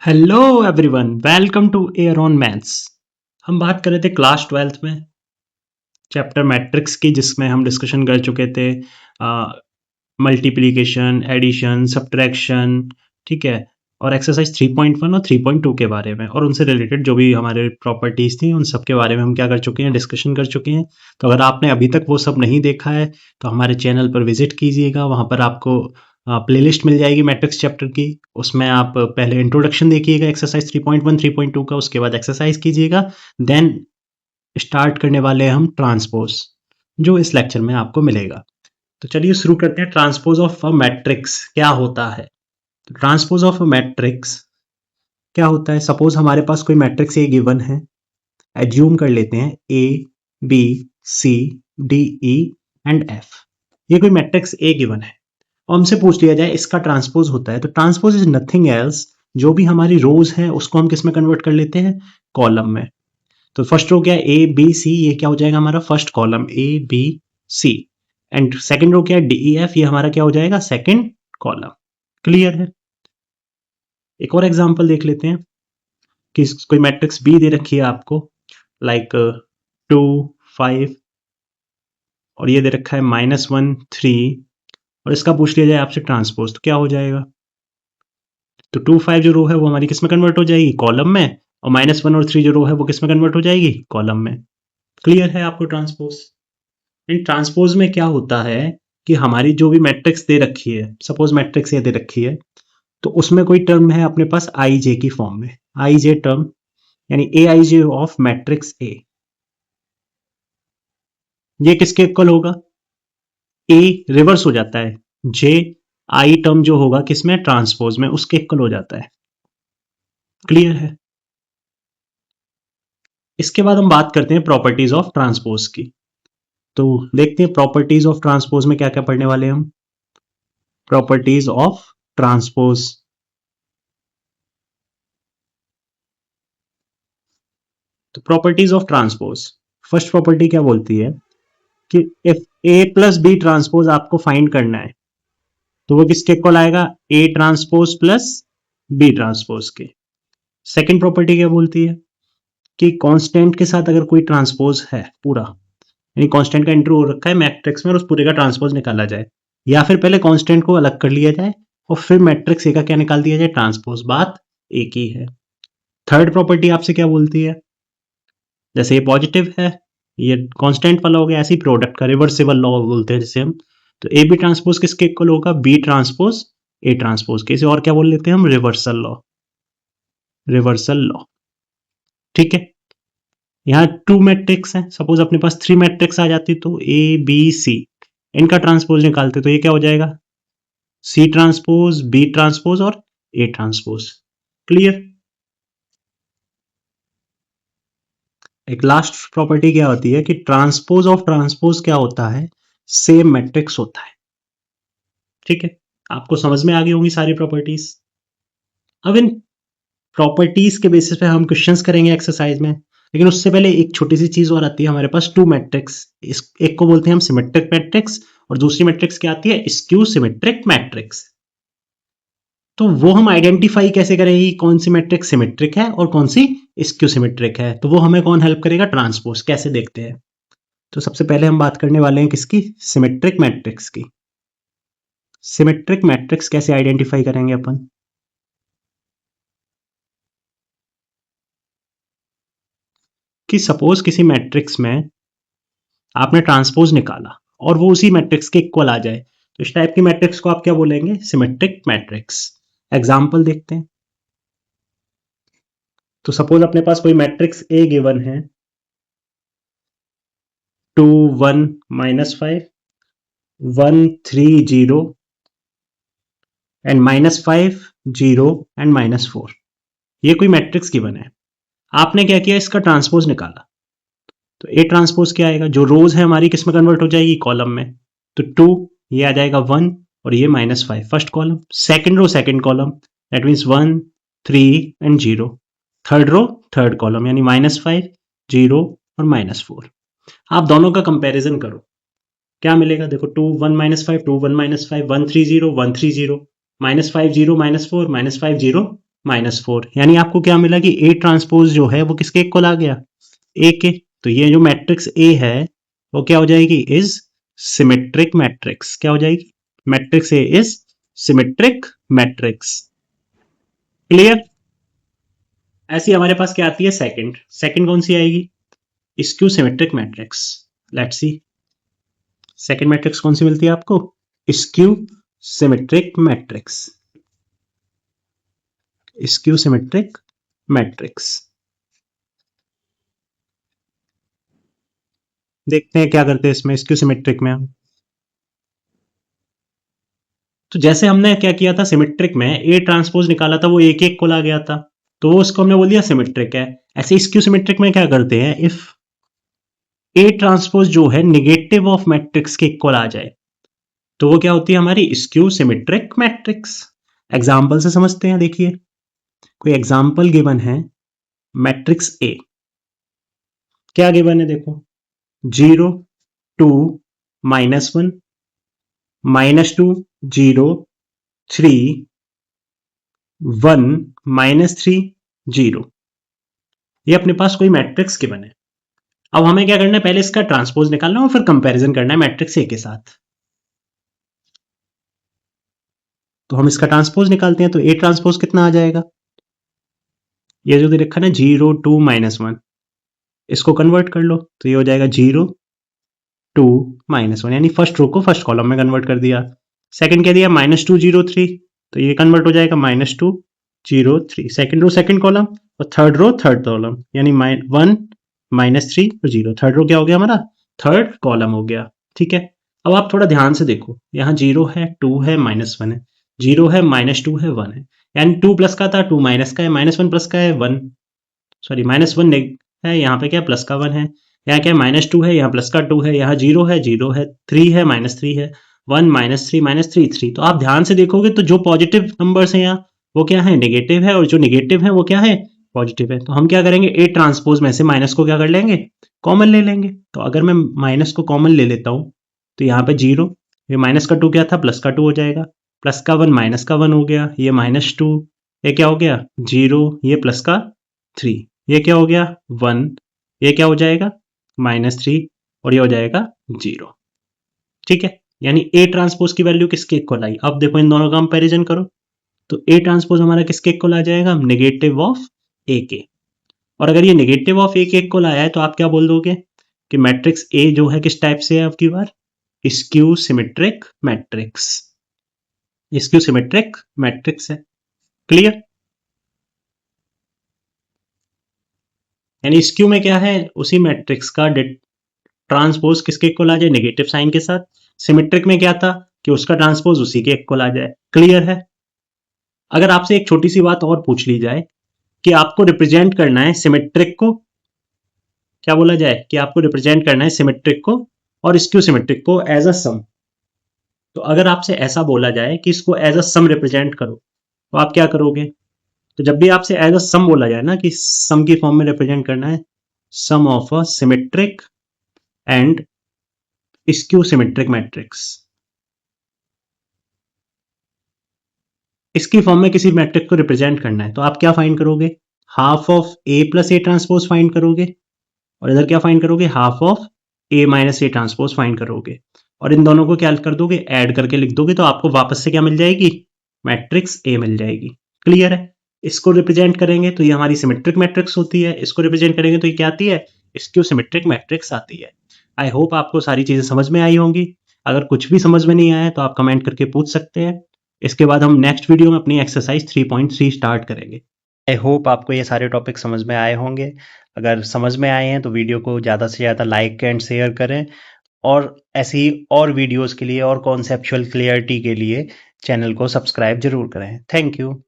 Hello everyone, welcome to air on maths. हम बात कर रहे थे क्लास 12th में चैप्टर मैट्रिक्स की, जिसमें हम डिस्कशन कर चुके थे मल्टीप्लिकेशन, एडिशन, सब्ट्रैक्शन, ठीक है, और एक्सरसाइज 3.1 और 3.2 के बारे में, और उनसे रिलेटेड जो भी हमारे प्रॉपर्टीज़ थी उन सब के बारे में हम क्या कर चुके हैं, डिस्कशन कर चुके हैं। तो अगर आपने अभी तक वो सब नहीं देखा है तो हमारे चैनल पर विजिट कीजिएगा, वहाँ पर आपको प्लेलिस्ट मिल जाएगी मैट्रिक्स चैप्टर की। उसमें आप पहले इंट्रोडक्शन देखिएगा एक्सरसाइज 3.1 3.2 का, उसके बाद एक्सरसाइज कीजिएगा, देन स्टार्ट करने वाले हैं हम ट्रांसपोज, जो इस लेक्चर में आपको मिलेगा। तो चलिए शुरू करते हैं। ट्रांसपोज ऑफ अ मैट्रिक्स क्या होता है? तो ट्रांसपोज ऑफ अ मैट्रिक्स क्या होता है? सपोज हमारे पास कोई मैट्रिक्स ए गिवन है, एज्यूम कर लेते हैं A B C D E and F. ये कोई मैट्रिक्स ए गिवन है और हमसे पूछ लिया जाए इसका ट्रांसपोज होता है, तो ट्रांसपोज इज नथिंग एल्स, जो भी हमारी रोज है उसको हम किस में कन्वर्ट कर लेते हैं? कॉलम में। तो फर्स्ट रो क्या है? ए बी सी, ये क्या हो जाएगा हमारा first column A B C, and second row क्या है? डी ई एफ, ये हमारा क्या हो जाएगा? Second column. क्लियर है? एक और एग्जांपल देख लेते हैं कि कोई मैट्रिक्स बी दे रखी है आपको, लाइक 2 5, और ये दे रखा है -1 3, और इसका पूछ लिया जाए आपसे ट्रांसपोज, तो क्या हो जाएगा? तो 2 5 जो रो है वो हमारी किस में कन्वर्ट हो जाएगी? कॉलम में, और -1 और 3 जो रो है वो किस में कन्वर्ट हो जाएगी? कॉलम में। क्लियर है आपको ट्रांसपोज? इन ट्रांसपोज में क्या होता है कि हमारी जो भी मैट्रिक्स दे रखी है, सपोज मैट्रिक्स ये दे रखी है, तो उसमें कोई टर्म है अपने पास आई जे की फॉर्म में, आई जे टर्म, यानी ए आई जे ऑफ मैट्रिक्स ए, ये किसके इक्वल होगा? ए रिवर्स हो जाता है, जे आई टर्म जो होगा किसमें? ट्रांसपोज में, उसके इक्वल हो जाता है। क्लियर है? इसके बाद हम बात करते हैं प्रॉपर्टीज ऑफ ट्रांसपोज की। तो देखते हैं प्रॉपर्टीज ऑफ ट्रांसपोज में क्या क्या पढ़ने वाले हैं हम। Properties of transpose. तो properties of transpose, first property क्या बोलती है कि if A plus B transpose आपको फाइंड करना है, तो वो किसके इक्वल आएगा? A transpose plus B transpose के। सेकेंड प्रॉपर्टी क्या बोलती है कि कांस्टेंट के साथ अगर कोई ट्रांसपोज है पूरा, यानी कांस्टेंट का इंट्रो हो रखा है मैट्रिक्स में और उस पूरे का ट्रांसपोज निकाला जाए, या फिर पहले कांस्टेंट को अलग कर लिया जाए और फिर मैट्रिक्स ए का क्या निकाल दिया जाए? ट्रांसपोज, बात एक ही है। थर्ड प्रॉपर्टी आपसे क्या बोलती है? जैसे ये पॉजिटिव है, ये कांस्टेंट वाला हो गया, ऐसे ही प्रोडक्ट का रिवर्सिबल लॉ बोलते हैं जिसे हम। तो ए बी ट्रांसपोज किसके इक्वल होगा? बी ट्रांसपोज ए ट्रांसपोज के। इसे और क्या बोल लेते हैं हम? Reversal law, reversal law. ठीक है, यहाँ 2 मैट्रिक्स हैं, सपोज अपने पास 3 मैट्रिक्स आ जाती तो ए बी सी, इनका ट्रांसपोज निकालते तो ये क्या हो जाएगा? सी ट्रांसपोज, बी ट्रांसपोज और ए ट्रांसपोज। क्लियर? एक लास्ट प्रॉपर्टी क्या होती है कि ट्रांसपोज ऑफ ट्रांसपोज क्या होता है? सेम मैट्रिक्स होता है। ठीक है, आपको समझ में आ गई होंगी सारी प्रॉपर्टीज। अब इन प्रॉपर्टीज के बेसिस पे हम क्वेश्चंस करेंगे एक्सरसाइज में, लेकिन उससे पहले एक छोटी सी चीज और आती है हमारे पास, 2 मैट्रिक्स। इस एक को बोलते हैं हम सिमेट्रिक मैट्रिक्स, और दूसरी मैट्रिक्स क्या आती है? Skew symmetric matrix. तो वो हम आइडेंटिफाई कैसे करेंगे कौन सी मैट्रिक्स सिमेट्रिक है और कौन सी स्क्यू सिमेट्रिक है? तो वो हमें कौन हेल्प करेगा? ट्रांसपोज। कैसे देखते हैं? तो सबसे पहले हम बात करने वाले हैं किसकी? सिमेट्रिक मैट्रिक्स की। सिमेट्रिक मैट्रिक्स कैसे आइडेंटिफाई करेंगे अपन? कि सपोज किसी मैट्रिक्स में आपने ट्रांसपोज निकाला और वो उसी मैट्रिक्स के इक्वल आ जाए, तो इस टाइप की मैट्रिक्स को आप क्या बोलेंगे? Symmetric matrix. एग्जाम्पल देखते हैं। तो सपोज अपने पास कोई मैट्रिक्स ए गिवन है, 2 1 -5 1 3 0 एंड -5 0 एंड -4, ये कोई मैट्रिक्स गिवन है। आपने क्या किया? इसका ट्रांसपोज निकाला, तो ए ट्रांसपोज क्या आएगा? जो रोज है हमारी किस में कन्वर्ट हो जाएगी? कॉलम में। तो 2 ये आ जाएगा 1 और ये -5 first column, second row second column, that means 1 3 and 0, third row third column, यानी -5 0 और -4। आप दोनों का कंपैरिजन करो, क्या मिलेगा? देखो 2 1 -5 2 1 -5 1 3 0 1 3 0 -5 0 -4 -5 0 -4, यानी आपको क्या मिला कि ए ट्रांसपोज जो है वो किसके इक्वल आ गया, ए के। तो ये जो मैट्रिक्स ए है वो क्या हो जाएगी, इज सिमेट्रिक मैट्रिक्स। क्या हो जाएगी, matrix A is symmetric matrix. Clear. ऐसी हमारे पास क्या आती है, सेकंड। सेकंड कौन सी आएगी, skew symmetric matrix. Let's see, second matrix कौन सी मिलती है आपको, skew symmetric matrix. Skew symmetric matrix. देखते हैं क्या करते हैं इसमें स्क्यू सिमेट्रिक में हम। तो जैसे हमने क्या किया था सिमेट्रिक में, ए ट्रांसपोज निकाला था वो एक एक को ला गया था, तो वो उसको हमने बोल दिया सिमेट्रिक है। ऐसे स्क्यू सिमेट्रिक में क्या करते हैं, इफ ए ट्रांसपोज जो है निगेटिव ऑफ मैट्रिक्स के इक्वल आ जाए तो वो क्या होती है हमारी स्क्यू सिमेट्रिक मैट्रिक्स। एग्जाम्पल से समझते हैं। देखिए कोई एग्जाम्पल गिवन है, मैट्रिक्स ए क्या गिवन है, देखो 0 2 -1 -2 0 3 1 -3 0। ये अपने पास कोई मैट्रिक्स गिवन है। अब हमें क्या करना है, पहले इसका ट्रांसपोज निकालना है और फिर कंपैरिजन करना है मैट्रिक्स ए के साथ। तो हम इसका ट्रांसपोज निकालते हैं, तो ए ट्रांसपोज कितना आ जाएगा, ये जो लिखा है 0 2 -1, इसको कन्वर्ट कर लो तो ये हो जाएगा 0 2 -1, यानी फर्स्ट रो को फर्स्ट कॉलम में कन्वर्ट कर दिया। सेकंड क्या दिया, -2 0 3, तो ये कन्वर्ट हो जाएगा -2 0 3, सेकंड रो सेकंड कॉलम, और थर्ड रो थर्ड कॉलम, यानी 1 -3 और 0। थर्ड रो क्या हो गया हमारा, थर्ड कॉलम हो गया। ठीक है। अब आप थोड़ा ध्यान से देखो, यहाँ 0 है 2 है -1 है, 0 है -2 है 1 है, यानी 2 प्लस का था 2 माइनस का है, -1 प्लस का है 1, सॉरी -1 है, यहाँ पे क्या प्लस का 1 है, यहाँ क्या -2 है, यहाँ प्लस का 2 है, यहाँ 0 है 0 है, 3 है -3 है, 1 -3 3। तो आप ध्यान से देखोगे तो जो पॉजिटिव नंबर्स हैं यहाँ वो क्या है, नेगेटिव है, और जो नेगेटिव है वो क्या है, पॉजिटिव है। तो हम क्या करेंगे, ए ट्रांसपोज में से माइनस को क्या कर लेंगे, कॉमन ले लेंगे। तो अगर मैं माइनस को कॉमन ले लेता हूँ तो यहाँ पे 0, ये माइनस का 2 क्या था, प्लस का 2 हो जाएगा, प्लस का 1 माइनस का 1 हो गया, ये -2, ये क्या हो गया 0, ये प्लस का 3, ये क्या हो गया 1, ये क्या हो जाएगा -3, और ये हो जाएगा 0। ठीक है, यानी ए ट्रांसपोज की वैल्यू किसके इक्वल आई। अब देखो इन दोनों का कंपैरिजन करो, तो ए ट्रांसपोज हमारा किसके इक्वल आ जाएगा, नेगेटिव ऑफ ए के। और अगर ये नेगेटिव ऑफ ए के इक्वल आया है तो आप क्या बोल दोगे कि मैट्रिक्स ए जो है किस टाइप से है, आपकी बार skew symmetric matrix. Skew symmetric matrix है। क्लियर। यानी स्क्यू में क्या है, उसी मैट्रिक्स का ट्रांसपोज किसके इक्वल आ जाए, नेगेटिव साइन के साथ। सिमेट्रिक में क्या था कि उसका ट्रांसपोज उसी के इक्वल आ जाए। क्लियर है। अगर आपसे एक छोटी सी बात और पूछ ली जाए कि आपको रिप्रेजेंट करना है सिमेट्रिक को, क्या बोला जाए कि आपको रिप्रेजेंट करना है सिमेट्रिक को और स्क्यू सिमेट्रिक को एज अ सम, तो अगर आपसे ऐसा बोला जाए कि इसको एज अ सम रिप्रेजेंट करो तो आप क्या करोगे। तो जब भी आपसे एज अ सम बोला जाए ना कि सम की फॉर्म में रिप्रेजेंट करना है, sum of a symmetric and skew symmetric matrix, इसकी फॉर्म में किसी मैट्रिक को रिप्रेजेंट करना है, तो आप क्या फाइंड करोगे, half of A plus A transpose find करोगे, और इधर क्या फाइंड करोगे, half of A minus A transpose find करोगे, और इन दोनों को क्या कर दोगे, ऐड करके लिख दोगे, तो आपको वापस से क्या मिल जाएगी, मैट्रिक्स ए मिल जाएगी। क्लियर है। इसको रिप्रेजेंट करेंगे तो ये हमारी सिमेट्रिक मैट्रिक्स होती है, इसको रिप्रेजेंट करेंगे तो ये क्या आती है, स्क्यू सिमेट्रिक मैट्रिक्स आती है। आई होप आपको सारी चीजें समझ में आई होंगी। अगर कुछ भी समझ में नहीं आया तो आप कमेंट करके पूछ सकते हैं। इसके बाद हम नेक्स्ट वीडियो में अपनी एक्सरसाइज 3.3 स्टार्ट करेंगे। आई होप आपको ये सारे टॉपिक समझ में आए होंगे। अगर समझ में आए हैं तो वीडियो को ज़्यादा से ज़्यादा लाइक एंड शेयर करें, और ऐसी और वीडियोस के लिए और कॉन्सेप्चुअल क्लियरिटी के लिए चैनल को सब्सक्राइब जरूर करें। Thank you.